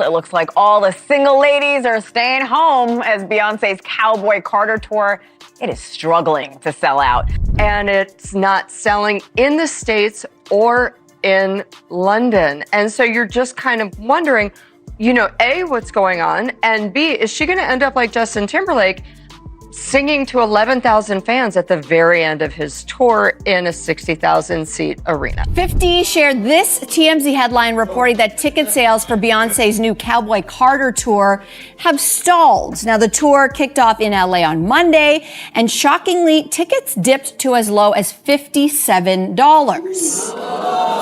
It looks like all the single ladies are staying home as Beyoncé's Cowboy Carter tour, it is struggling to sell out. And it's not selling in the States or in London. And so you're just kind of wondering, A, what's going on? And B, is she going to end up like Justin Timberlake, singing to 11,000 fans at the very end of his tour in a 60,000-seat arena? 50 shared this TMZ headline reporting that ticket sales for Beyoncé's new Cowboy Carter tour have stalled. Now, the tour kicked off in LA on Monday, and shockingly, tickets dipped to as low as $57.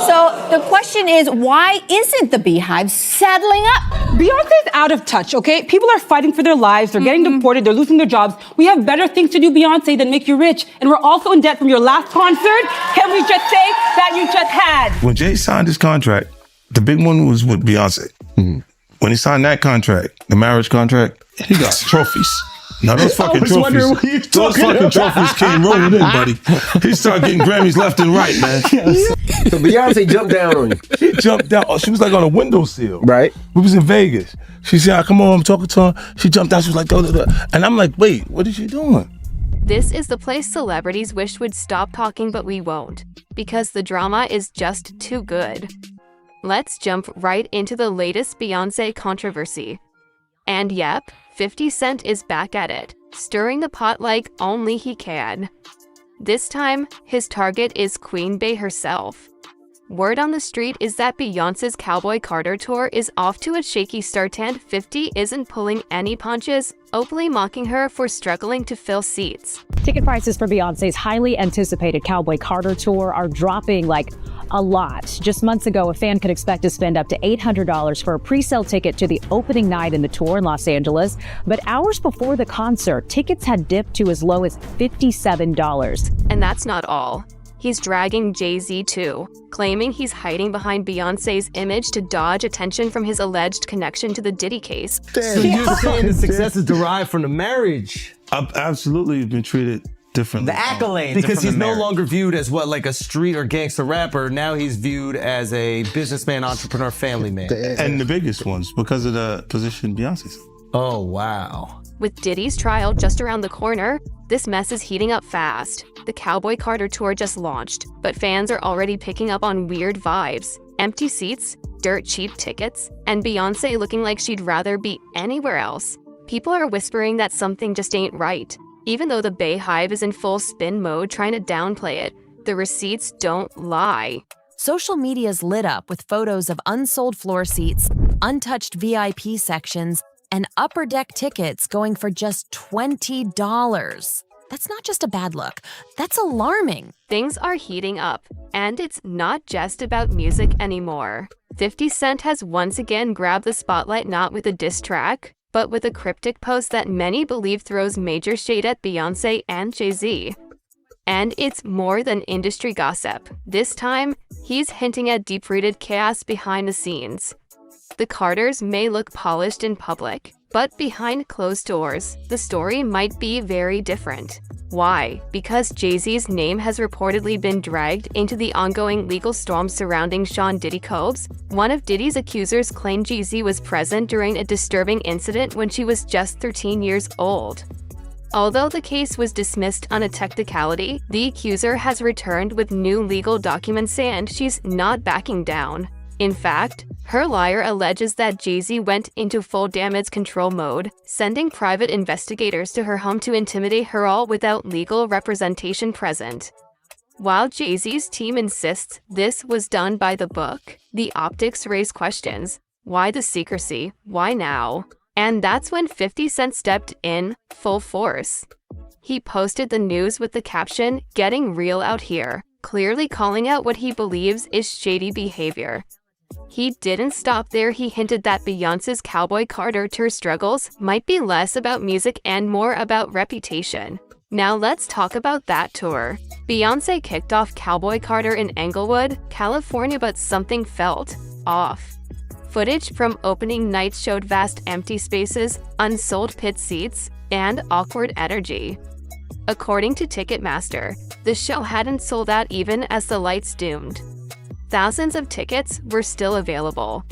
So the question is, why isn't the Beehive saddling up? Beyonce's out of touch, okay? People are fighting for their lives. They're getting deported. They're losing their jobs. We have better things to do, Beyonce, than make you rich. And we're also in debt from your last concert. Can we just say that you just had? When Jay signed his contract, the big one was with Beyonce. When he signed that contract, the marriage contract, he got trophies. Now those fucking trophies came rolling in, buddy. He started getting Grammys left and right, man. So Beyonce jumped down on you. She jumped down. Oh, she was like on a windowsill. Right. We was in Vegas. She said, come on, I'm talking to her. She jumped down. She was like, da, da, da. And I'm like, wait, what is she doing? This is the place celebrities wish would stop talking, but we won't, because the drama is just too good. Let's jump right into the latest Beyoncé controversy. And yep, 50 Cent is back at it, stirring the pot like only he can. This time, his target is Queen Bey herself. Word on the street is that Beyoncé's Cowboy Carter tour is off to a shaky start, and 50 isn't pulling any punches, openly mocking her for struggling to fill seats. Ticket prices for Beyoncé's highly anticipated Cowboy Carter tour are dropping like a lot. Just months ago, a fan could expect to spend up to $800 for a pre-sale ticket to the opening night in the tour in Los Angeles. But hours before the concert, tickets had dipped to as low as $57. And that's not all. He's dragging Jay-Z too, claiming he's hiding behind Beyoncé's image to dodge attention from his alleged connection to the Diddy case. So you're saying the success is derived from the marriage? I've absolutely been treated differently. The accolades. Because he's no marriage. longer viewed as like a street or gangster rapper. Now he's viewed as a businessman, entrepreneur, family man. And the biggest ones, because of the position Beyonce's. Oh, wow. With Diddy's trial just around the corner, this mess is heating up fast. The Cowboy Carter tour just launched, but fans are already picking up on weird vibes. Empty seats, dirt cheap tickets, and Beyoncé looking like she'd rather be anywhere else. People are whispering that something just ain't right. Even though the Beyhive is in full spin mode trying to downplay it, the receipts don't lie. Social media's lit up with photos of unsold floor seats, untouched VIP sections, and upper deck tickets going for just $20. That's not just a bad look. That's alarming. Things are heating up, and it's not just about music anymore. 50 Cent has once again grabbed the spotlight, not with a diss track, but with a cryptic post that many believe throws major shade at Beyoncé and Jay-Z. And it's more than industry gossip. This time, he's hinting at deep-rooted chaos behind the scenes. The Carters may look polished in public, but behind closed doors, the story might be very different. Why? Because Jay-Z's name has reportedly been dragged into the ongoing legal storm surrounding Sean Diddy Cobbs. One of Diddy's accusers claimed Jay-Z was present during a disturbing incident when she was just 13 years old. Although the case was dismissed on a technicality, the accuser has returned with new legal documents and she's not backing down. In fact, her liar alleges that Jay-Z went into full damage control mode, sending private investigators to her home to intimidate her, all without legal representation present. While Jay-Z's team insists this was done by the book, the optics raise questions. Why the secrecy? Why now? And that's when 50 Cent stepped in, full force. He posted the news with the caption, "Getting real out here," clearly calling out what he believes is shady behavior. He didn't stop there. He hinted that Beyoncé's Cowboy Carter tour struggles might be less about music and more about reputation. Now let's talk about that tour. Beyoncé kicked off Cowboy Carter in Englewood, California, but something felt off. Footage from opening night showed vast empty spaces, unsold pit seats, and awkward energy. According to Ticketmaster, the show hadn't sold out even as the lights dimmed. Thousands of tickets were still available.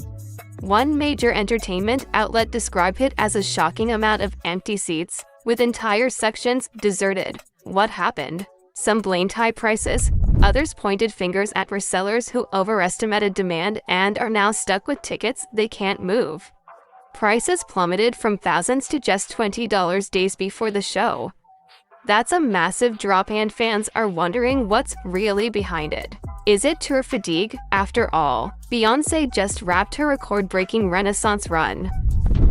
One major entertainment outlet described it as a shocking amount of empty seats, with entire sections deserted. What happened? Some blamed high prices. Others pointed fingers at resellers who overestimated demand and are now stuck with tickets they can't move. Prices plummeted from thousands to just $20 days before the show. That's a massive drop, and fans are wondering what's really behind it. Is it tour fatigue? After all, Beyoncé just wrapped her record-breaking Renaissance run.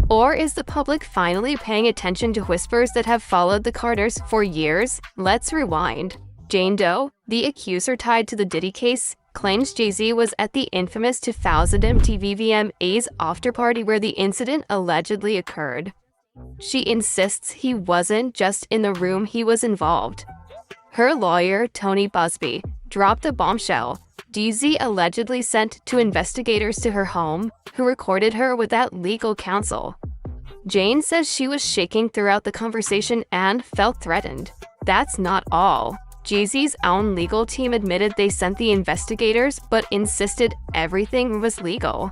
Or is the public finally paying attention to whispers that have followed the Carters for years? Let's rewind. Jane Doe, the accuser tied to the Diddy case, claims Jay-Z was at the infamous 2000 MTV VMAs after-party where the incident allegedly occurred. She insists he wasn't just in the room, he was involved. Her lawyer, Tony Busby, dropped a bombshell. Jay-Z allegedly sent two investigators to her home, who recorded her without legal counsel. Jane says she was shaking throughout the conversation and felt threatened. That's not all. Jay-Z's own legal team admitted they sent the investigators, but insisted everything was legal.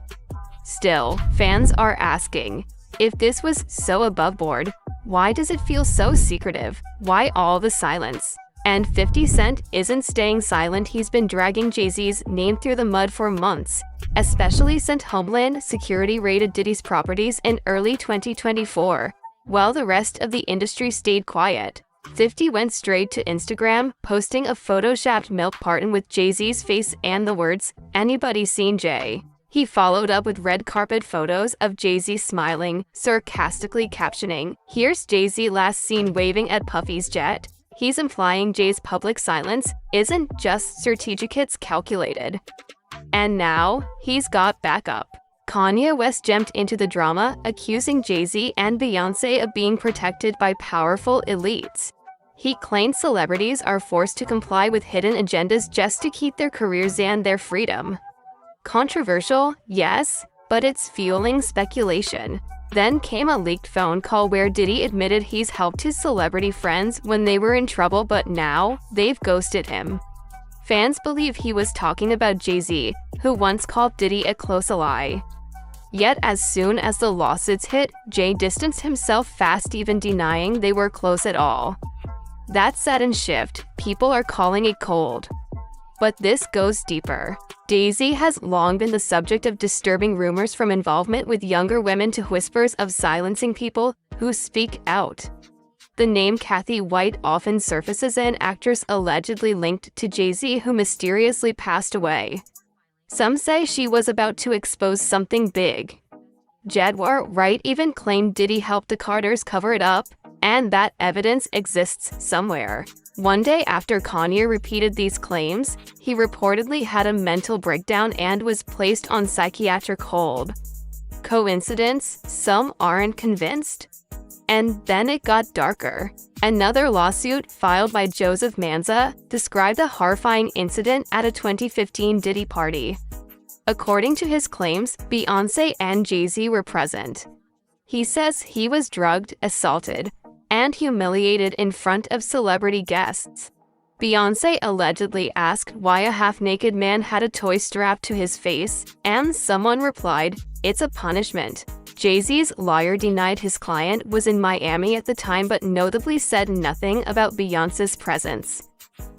Still, fans are asking, if this was so above board, why does it feel so secretive? Why all the silence? And 50 Cent isn't staying silent. He's been dragging Jay-Z's name through the mud for months, especially since Homeland Security raided Diddy's properties in early 2024. While the rest of the industry stayed quiet, 50 went straight to Instagram, posting a photoshopped milk carton with Jay-Z's face and the words, "Anybody seen Jay?" He followed up with red carpet photos of Jay-Z smiling, sarcastically captioning, "Here's Jay-Z last seen waving at Puffy's jet." He's implying Jay's public silence isn't just strategic, it's calculated. And now, he's got backup. Kanye West jumped into the drama, accusing Jay-Z and Beyoncé of being protected by powerful elites. He claimed celebrities are forced to comply with hidden agendas just to keep their careers and their freedom. Controversial, yes, but it's fueling speculation. Then came a leaked phone call where Diddy admitted he's helped his celebrity friends when they were in trouble, but now they've ghosted him. Fans believe he was talking about Jay-Z, who once called Diddy a close ally. Yet as soon as the lawsuits hit, Jay distanced himself fast, even denying they were close at all. That sudden shift, people are calling it cold. But this goes deeper. Jay-Z has long been the subject of disturbing rumors, from involvement with younger women to whispers of silencing people who speak out. The name Kathy White often surfaces, an actress allegedly linked to Jay-Z who mysteriously passed away. Some say she was about to expose something big. Jedward Wright even claimed Diddy helped the Carters cover it up, and that evidence exists somewhere. One day after Kanye repeated these claims, he reportedly had a mental breakdown and was placed on psychiatric hold. Coincidence? Some aren't convinced. And then it got darker. Another lawsuit, filed by Joseph Manza, described a horrifying incident at a 2015 Diddy party. According to his claims, Beyoncé and Jay-Z were present. He says he was drugged, assaulted, and humiliated in front of celebrity guests. Beyoncé allegedly asked why a half-naked man had a toy strapped to his face, and someone replied, "It's a punishment." Jay-Z's lawyer denied his client was in Miami at the time, but notably said nothing about Beyoncé's presence.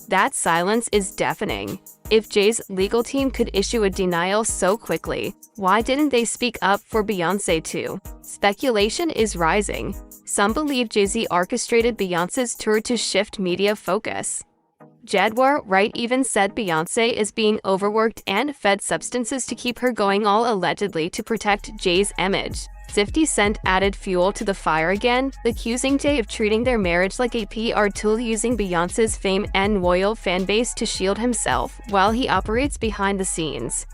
That silence is deafening. If Jay's legal team could issue a denial so quickly, why didn't they speak up for Beyoncé too? Speculation is rising. Some believe Jay-Z orchestrated Beyoncé's tour to shift media focus. Jedward Wright even said Beyoncé is being overworked and fed substances to keep her going, all allegedly to protect Jay's image. 50 Cent added fuel to the fire again, accusing Jay of treating their marriage like a PR tool, using Beyoncé's fame and loyal fanbase to shield himself while he operates behind the scenes.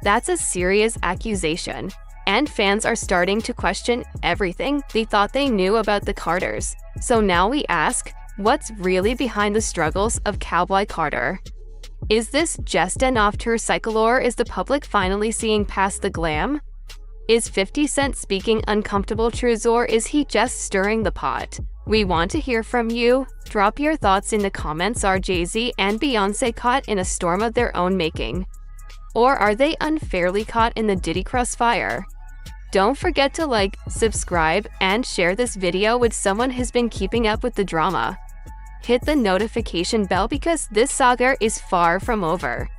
That's a serious accusation, and fans are starting to question everything they thought they knew about the Carters. So now we ask, what's really behind the struggles of Cowboy Carter? Is this just an off-tour cycle, or is the public finally seeing past the glam? Is 50 Cent speaking uncomfortable truths, or is he just stirring the pot? We want to hear from you. Drop your thoughts in the comments. Are Jay-Z and Beyoncé caught in a storm of their own making? Or are they unfairly caught in the Diddy crossfire? Don't forget to like, subscribe, and share this video with someone who's been keeping up with the drama. Hit the notification bell because this saga is far from over.